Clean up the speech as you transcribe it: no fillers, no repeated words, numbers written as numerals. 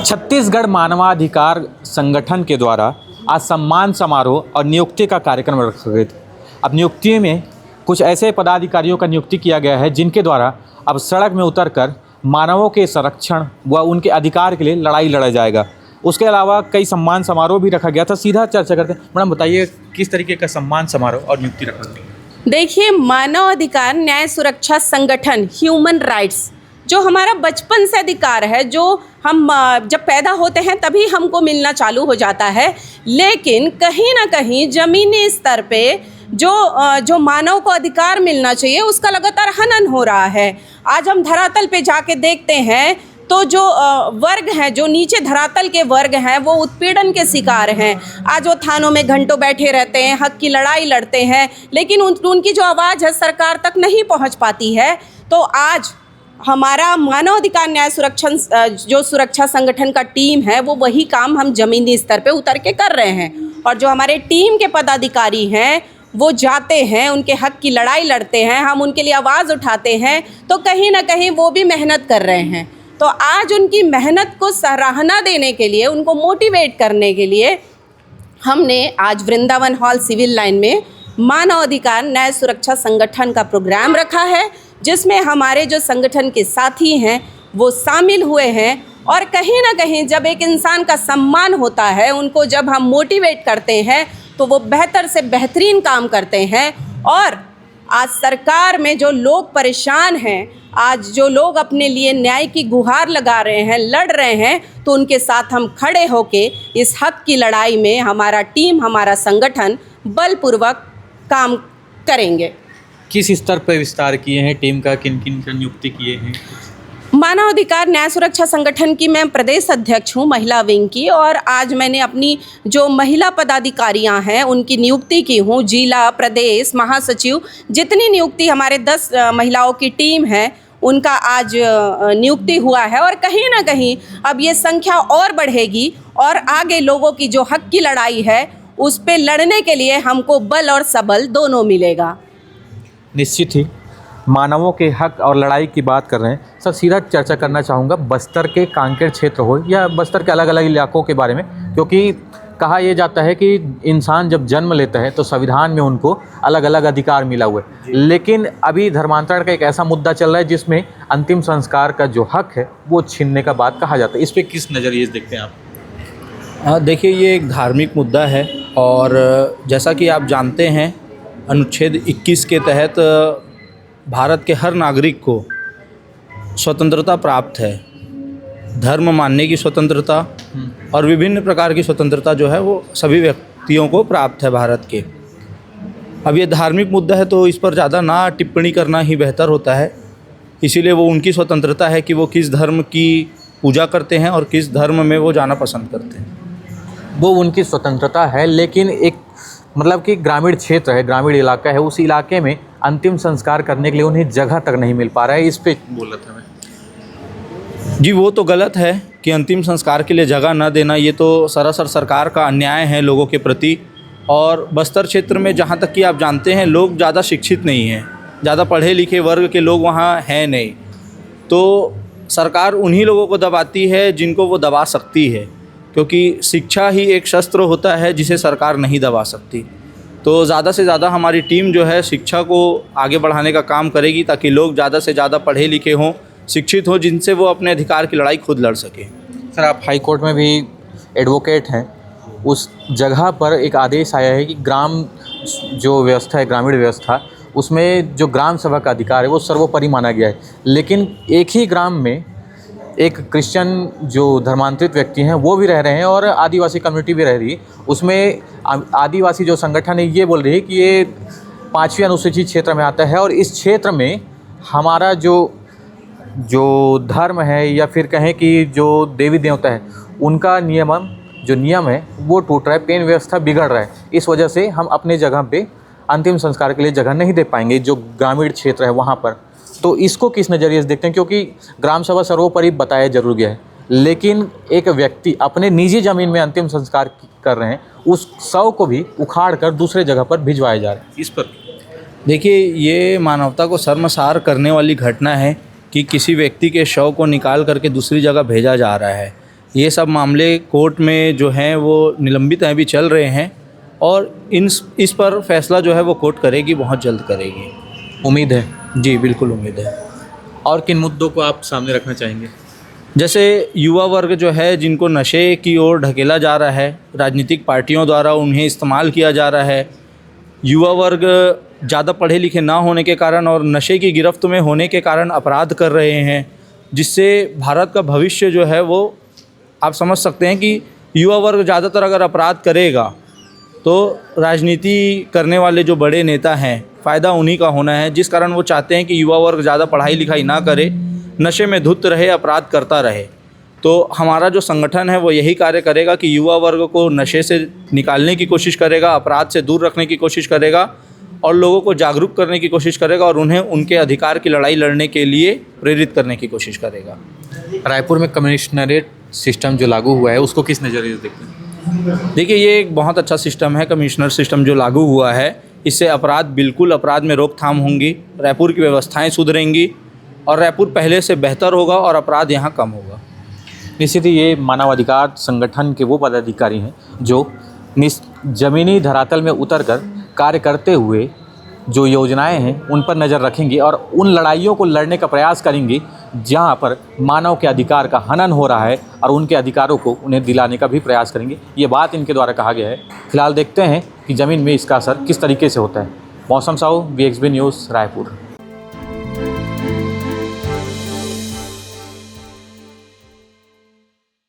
छत्तीसगढ़ मानवाधिकार संगठन के द्वारा आज सम्मान समारोह और नियुक्ति का कार्यक्रम रखा गया था। अब नियुक्ति में कुछ ऐसे पदाधिकारियों का नियुक्ति किया गया है जिनके द्वारा अब सड़क में उतरकर मानवों के संरक्षण व उनके अधिकार के लिए लड़ाई लड़ा जाएगा। उसके अलावा कई सम्मान समारोह भी रखा गया था। सीधा चर्चा करते हैं। मैडम बताइए, किस तरीके का सम्मान समारोह और नियुक्ति रखा गया? देखिए, मानव अधिकार न्याय सुरक्षा संगठन ह्यूमन राइट्स जो हमारा बचपन से अधिकार है, जो हम जब पैदा होते हैं तभी हमको मिलना चालू हो जाता है, लेकिन कहीं ना कहीं ज़मीनी स्तर पे जो मानव को अधिकार मिलना चाहिए उसका लगातार हनन हो रहा है। आज हम धरातल पे जाके देखते हैं तो जो वर्ग हैं, जो नीचे धरातल के वर्ग हैं, वो उत्पीड़न के शिकार हैं। आज वो थानों में घंटों बैठे रहते हैं, हक की लड़ाई लड़ते हैं, लेकिन उनकी जो आवाज़ है सरकार तक नहीं पहुंच पाती है। तो आज हमारा मानव अधिकार न्याय सुरक्षा संगठन का टीम है, वो वही काम हम ज़मीनी स्तर पे उतर के कर रहे हैं। और जो हमारे टीम के पदाधिकारी हैं वो जाते हैं, उनके हक की लड़ाई लड़ते हैं, हम उनके लिए आवाज़ उठाते हैं, तो कहीं ना कहीं वो भी मेहनत कर रहे हैं। तो आज उनकी मेहनत को सराहना देने के लिए, उनको मोटिवेट करने के लिए हमने आज वृंदावन हॉल सिविल लाइन में मानव अधिकार न्याय सुरक्षा संगठन का प्रोग्राम रखा है, जिसमें हमारे जो संगठन के साथी हैं वो शामिल हुए हैं। और कहीं ना कहीं जब एक इंसान का सम्मान होता है, उनको जब हम मोटिवेट करते हैं तो वो बेहतर से बेहतरीन काम करते हैं। और आज सरकार में जो लोग परेशान हैं, आज जो लोग अपने लिए न्याय की गुहार लगा रहे हैं, लड़ रहे हैं, तो उनके साथ हम खड़े होके इस हक की लड़ाई में हमारा टीम, हमारा संगठन बलपूर्वक काम करेंगे। किस स्तर पर विस्तार किए हैं टीम का, किन किन का नियुक्ति किए हैं? मानव अधिकार न्याय सुरक्षा संगठन की मैं प्रदेश अध्यक्ष हूँ, महिला विंग की, और आज मैंने अपनी जो महिला पदाधिकारियाँ हैं उनकी नियुक्ति की हूँ। जिला, प्रदेश, महासचिव, जितनी नियुक्ति हमारे 10 महिलाओं की टीम है उनका आज नियुक्ति हुआ है। और कहीं ना कहीं अब ये संख्या और बढ़ेगी और आगे लोगों की जो हक की लड़ाई है उस पे लड़ने के लिए हमको बल और सबल दोनों मिलेगा। निश्चित ही मानवों के हक और लड़ाई की बात कर रहे हैं। सर, सीधा चर्चा करना चाहूँगा बस्तर के कांकेर क्षेत्र हो या बस्तर के अलग अलग इलाकों के बारे में, क्योंकि कहा यह जाता है कि इंसान जब जन्म लेता है तो संविधान में उनको अलग अलग अधिकार मिला हुआ है, लेकिन अभी धर्मांतरण का एक ऐसा मुद्दा चल रहा है जिसमें अंतिम संस्कार का जो हक है वो छीनने का बात कहा जाता है। इस पर किस नज़रिए से देखते हैं आप? देखिए, ये एक धार्मिक मुद्दा है और जैसा कि आप जानते हैं अनुच्छेद 21 के तहत भारत के हर नागरिक को स्वतंत्रता प्राप्त है। धर्म मानने की स्वतंत्रता और विभिन्न प्रकार की स्वतंत्रता जो है वो सभी व्यक्तियों को प्राप्त है भारत के। अब ये धार्मिक मुद्दा है तो इस पर ज़्यादा ना टिप्पणी करना ही बेहतर होता है। इसीलिए वो उनकी स्वतंत्रता है कि वो किस धर्म की पूजा करते हैं और किस धर्म में वो जाना पसंद करते हैं। वो उनकी स्वतंत्रता है, लेकिन एक मतलब कि ग्रामीण क्षेत्र है, ग्रामीण इलाका है, उस इलाके में अंतिम संस्कार करने के लिए उन्हें जगह तक नहीं मिल पा रहा है। इस पे बोल रहा था मैं। जी, वो तो गलत है कि अंतिम संस्कार के लिए जगह न देना, ये तो सरासर सरकार का अन्याय है लोगों के प्रति। और बस्तर क्षेत्र में जहाँ तक कि आप जानते हैं लोग ज़्यादा शिक्षित नहीं हैं, ज़्यादा पढ़े लिखे वर्ग के लोग वहाँ हैं नहीं, तो सरकार उन्हीं लोगों को दबाती है जिनको वो दबा सकती है, क्योंकि शिक्षा ही एक शस्त्र होता है जिसे सरकार नहीं दबा सकती। तो ज़्यादा से ज़्यादा हमारी टीम जो है शिक्षा को आगे बढ़ाने का काम करेगी ताकि लोग ज़्यादा से ज़्यादा पढ़े लिखे हों, शिक्षित हों, जिनसे वो अपने अधिकार की लड़ाई खुद लड़ सकें। सर, आप हाई कोर्ट में भी एडवोकेट हैं। उस जगह पर एक आदेश आया है कि ग्राम जो व्यवस्था है, ग्रामीण व्यवस्था, उसमें जो ग्राम सभा का अधिकार है वो सर्वोपरि माना गया है, लेकिन एक ही ग्राम में एक क्रिश्चियन जो धर्मांतरित व्यक्ति हैं वो भी रह रहे हैं और आदिवासी कम्युनिटी भी रह रही है। उसमें आदिवासी जो संगठन है ये बोल रही है कि ये 5वीं अनुसूचित क्षेत्र में आता है और इस क्षेत्र में हमारा जो धर्म है या फिर कहें कि जो देवी देवता है उनका नियम है वो टूट रहा है, पेन व्यवस्था बिगड़ रहा है। इस वजह से हम अपने जगह पे अंतिम संस्कार के लिए जगह नहीं दे पाएंगे जो ग्रामीण क्षेत्र है वहाँ पर। तो इसको किस नज़रिए से देखते हैं? क्योंकि ग्राम सभा सर्वोपरि बताया जरूर गया है, लेकिन एक व्यक्ति अपने निजी ज़मीन में अंतिम संस्कार कर रहे हैं, उस शव को भी उखाड़ कर दूसरे जगह पर भिजवाया जा रहा है। इस पर देखिए, ये मानवता को शर्मसार करने वाली घटना है कि किसी व्यक्ति के शव को निकाल करके दूसरी जगह भेजा जा रहा है। ये सब मामले कोर्ट में जो हैं वो निलंबित हैं, अभी चल रहे हैं और इस पर फैसला जो है वो कोर्ट करेगी, बहुत जल्द करेगी। उम्मीद है। जी बिल्कुल उम्मीद है। और किन मुद्दों को आप सामने रखना चाहेंगे? जैसे युवा वर्ग जो है जिनको नशे की ओर ढकेला जा रहा है, राजनीतिक पार्टियों द्वारा उन्हें इस्तेमाल किया जा रहा है, युवा वर्ग ज़्यादा पढ़े लिखे ना होने के कारण और नशे की गिरफ्त में होने के कारण अपराध कर रहे हैं, जिससे भारत का भविष्य जो है वो आप समझ सकते हैं कि युवा वर्ग ज़्यादातर अगर अपराध करेगा तो राजनीति करने वाले जो बड़े नेता हैं फ़ायदा उन्हीं का होना है, जिस कारण वो चाहते हैं कि युवा वर्ग ज़्यादा पढ़ाई लिखाई ना करे, नशे में धुत रहे, अपराध करता रहे। तो हमारा जो संगठन है वो यही कार्य करेगा कि युवा वर्ग को नशे से निकालने की कोशिश करेगा, अपराध से दूर रखने की कोशिश करेगा और लोगों को जागरूक करने की कोशिश करेगा और उन्हें उनके अधिकार की लड़ाई लड़ने के लिए प्रेरित करने की कोशिश करेगा। रायपुर में कमिश्नरेट सिस्टम जो लागू हुआ है उसको किस नज़रिए से देखते हैं? देखिए ये एक बहुत अच्छा सिस्टम है, कमिश्नर सिस्टम जो लागू हुआ है, इससे अपराध में रोकथाम होंगी, रायपुर की व्यवस्थाएं सुधरेंगी और रायपुर पहले से बेहतर होगा और अपराध यहाँ कम होगा। निश्चित ही ये मानवाधिकार संगठन के वो पदाधिकारी हैं जो ज़मीनी धरातल में उतरकर कार्य करते हुए जो योजनाएं हैं उन पर नज़र रखेंगे और उन लड़ाइयों को लड़ने का प्रयास करेंगे जहां पर मानव के अधिकार का हनन हो रहा है और उनके अधिकारों को उन्हें दिलाने का भी प्रयास करेंगे। ये बात इनके द्वारा कहा गया है। फिलहाल देखते हैं कि ज़मीन में इसका असर किस तरीके से होता है। मौसम साहू, BXB न्यूज़, रायपुर।